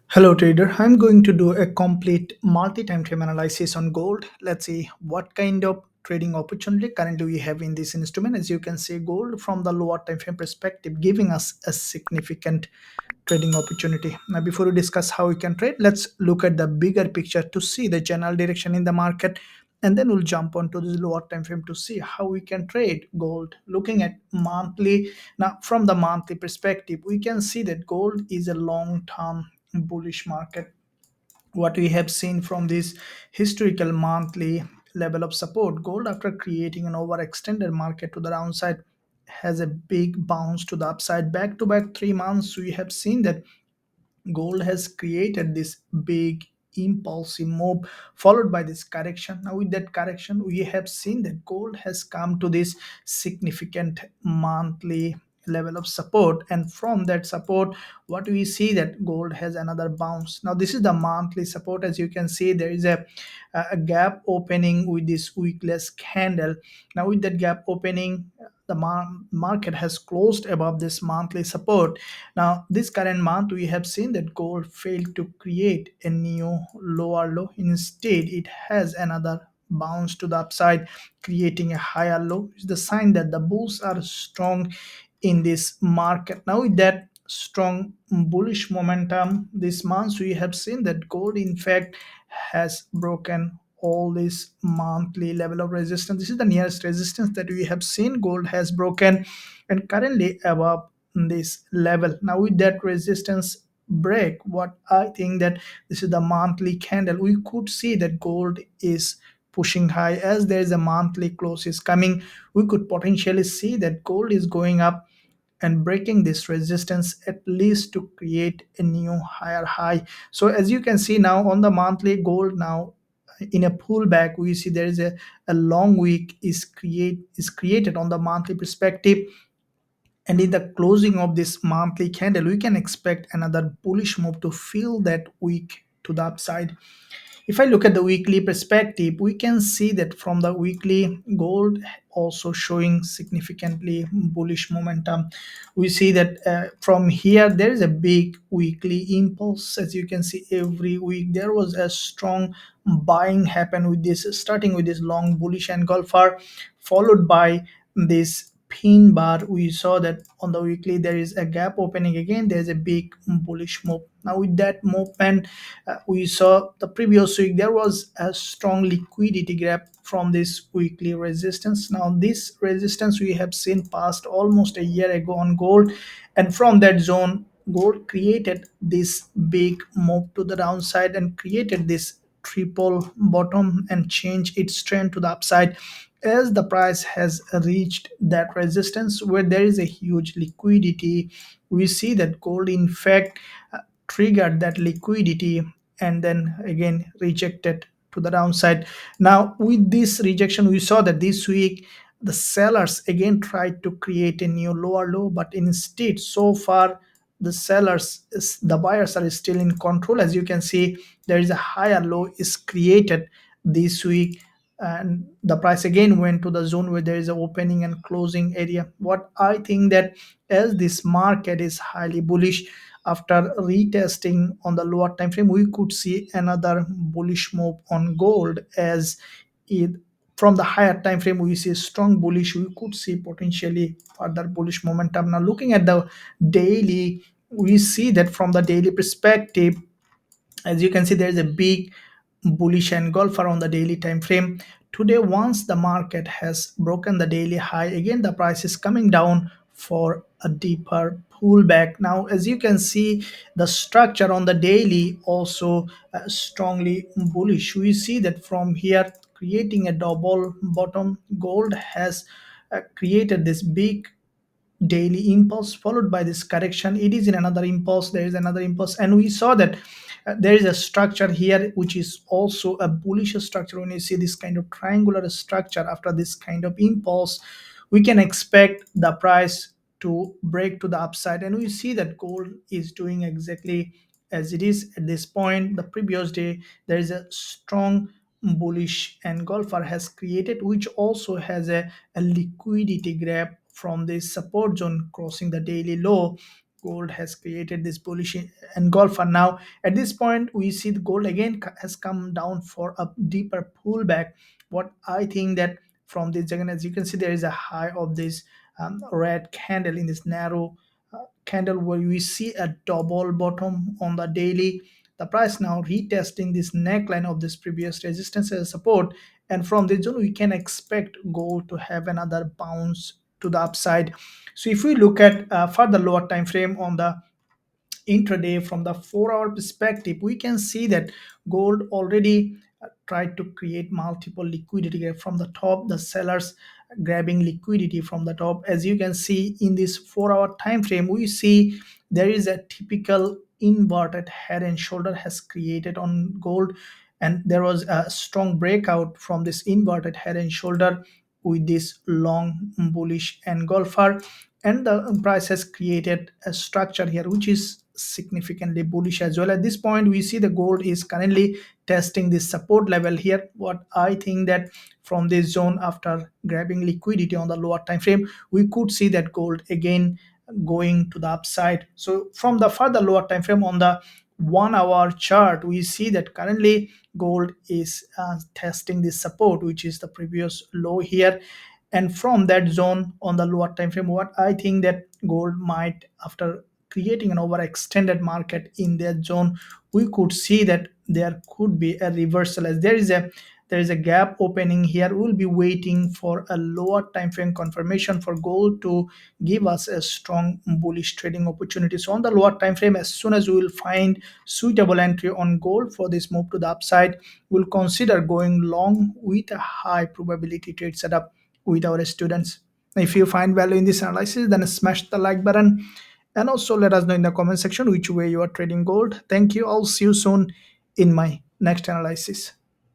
Hello trader, I'm going to do a complete multi-time frame analysis on gold. Let's see what kind of trading opportunity currently we have in this instrument. As you can see, gold from the lower time frame perspective giving us a significant trading opportunity. Now before we discuss how we can trade, let's look at the bigger picture to see the general direction in the market, and then we'll jump onto the lower time frame to see how we can trade gold. Looking at monthly, now from the monthly perspective, we can see that gold is a long-term bullish market. What we have seen from this historical monthly level of support, gold after creating an overextended market to the downside has a big bounce to the upside. Back to back 3 months we have seen that gold has created this big impulsive move followed by this correction. Now with that correction we have seen that gold has come to this significant monthly level of support, and from that support what we see that gold has another bounce. Now this is the monthly support. As you can see, there is a gap opening with this wickless candle. Now with that gap opening, the market has closed above this monthly support. Now, this current month, we have seen that gold failed to create a new lower low. Instead, it has another bounce to the upside, creating a higher low. It's the sign that the bulls are strong in this market. Now, with that strong bullish momentum this month, we have seen that gold, in fact, has broken all this monthly level of resistance. This is the nearest resistance that we have seen. Gold has broken and currently above this level. Now with that resistance break, what I think that this is the monthly candle, we could see that gold is pushing high. As there is a monthly close is coming, we could potentially see that gold is going up and breaking this resistance at least to create a new higher high. So as you can see now on the monthly, gold now in a pullback, we see there is a long wick is created on the monthly perspective, and in the closing of this monthly candle, we can expect another bullish move to fill that wick to the upside. If I look at the weekly perspective, we can see that from the weekly, gold also showing significantly bullish momentum. We see that from here there is a big weekly impulse. As you can see, every week there was a strong buying happen with this, starting with this long bullish engulfer, followed by this pin bar. We saw that on the weekly there is a gap opening again, there's a big bullish move. Now with that movement, we saw the previous week there was a strong liquidity gap from this weekly resistance. Now this resistance we have seen past almost a year ago on gold, and from that zone gold created this big move to the downside and created this triple bottom and changed its trend to the upside. As the price has reached that resistance where there is a huge liquidity, we see that gold in fact triggered that liquidity and then again rejected to the downside. Now with this rejection, we saw that this week the sellers again tried to create a new lower low, but instead so far the buyers are still in control. As you can see, there is a higher low is created this week, and the price again went to the zone where there is an opening and closing area. What I think that as this market is highly bullish, after retesting on the lower time frame, we could see another bullish move on gold. As it from the higher time frame we see strong bullish, we could see potentially further bullish momentum. Now looking at the daily, we see that from the daily perspective, as you can see, there is a big bullish engulfer on the daily time frame. Today, once the market has broken the daily high, again the price is coming down for a deeper pullback. Now, as you can see, the structure on the daily also strongly bullish. We see that from here, creating a double bottom, gold has created this big daily impulse followed by this correction. It is in another impulse, there is another impulse, and we saw that there is a structure here which is also a bullish structure. When you see this kind of triangular structure after this kind of impulse, we can expect the price to break to the upside, and we see that gold is doing exactly as it is at this point. The previous day there is a strong bullish engulfer has created, which also has a liquidity grab from this support zone crossing the daily low. gold has created this bullish engulfer. Now at this point we see the gold again has come down for a deeper pullback. What I think that from this again, as you can see, there is a high of this red candle in this narrow candle where we see a double bottom on the daily. The price now retesting this neckline of this previous resistance as support, and from this zone we can expect gold to have another bounce to the upside. So if we look at further lower time frame on the intraday from the 4 hour perspective, we can see that gold already tried to create multiple liquidity gap from the top, the sellers grabbing liquidity from the top. As you can see in this 4 hour time frame, we see there is a typical inverted head and shoulder has created on gold, and there was a strong breakout from this inverted head and shoulder with this long bullish engulfer, and the price has created a structure here which is significantly bullish as well. At this point we see the gold is currently testing this support level here. What I think that from this zone, after grabbing liquidity on the lower time frame, we could see that gold again going to the upside. So from the further lower time frame on the 1 hour chart, we see that currently gold is testing this support which is the previous low here, and from that zone on the lower time frame, what I think that gold might, after creating an overextended market in that zone, we could see that there could be a reversal, as there is a gap opening here. We'll be waiting for a lower time frame confirmation for gold to give us a strong bullish trading opportunity. So on the lower time frame, as soon as we will find suitable entry on gold for this move to the upside, we'll consider going long with a high probability trade setup with our students. If you find value in this analysis, then smash the like button, and also let us know in the comment section which way you are trading gold. Thank you. I'll see you soon in my next analysis.